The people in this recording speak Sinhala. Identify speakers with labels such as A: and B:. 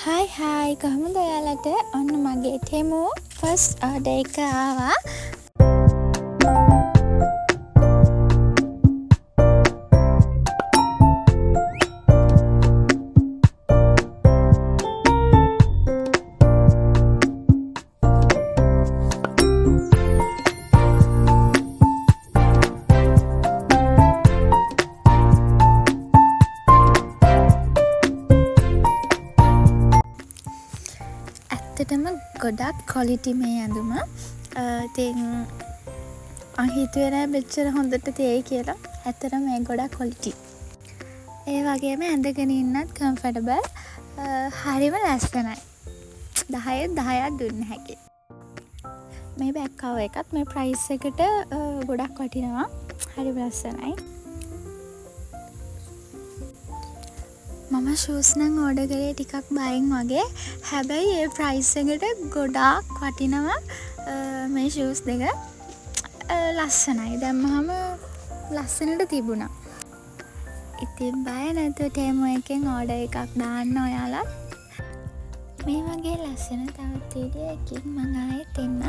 A: හයි කොහොමද ඔයාලට? ඔන්න මගේ ටෙමු ෆස්ට් ඕඩර් එක ආවා. ඇත්තටම ගොඩක් ක්වොලිටි මේ ඇඳුම. ඉතින් මං හිතුවේ නෑ මෙච්චර හොඳට තියෙයි කියලා. ඇත්තටම මේ ගොඩක් ක්වොලිටි. ඒ වගේම ඇඳගෙන ඉන්නත් කම්ෆර්ටබල්. හරිම ලස්සනයි. 10න් 10ක් දුන්න හැකියි. මේ බෑග් කවර් එකත් මේ ප්‍රයිස් එකට ගොඩක් වටිනවා. හරිම ලස්සනයි. මම ෂූස් නම් ඕඩර් කරේ ටිකක් බයෙන් වගේ. හැබැයි ඒ ප්‍රයිස් එකට ගොඩාක් වටිනවා. මේ ෂූස් දෙක ලස්සනයි. දැම්මහම ලස්සනට තිබුණා. ඉතින් බය නැතුව ටෙමු එකෙන් ඕඩර් එකක් දාන්න ඔයාලා. මේ වගේ ලස්සන තවත් වීඩියෝ එකකින් මම ආයෙත් එන්න.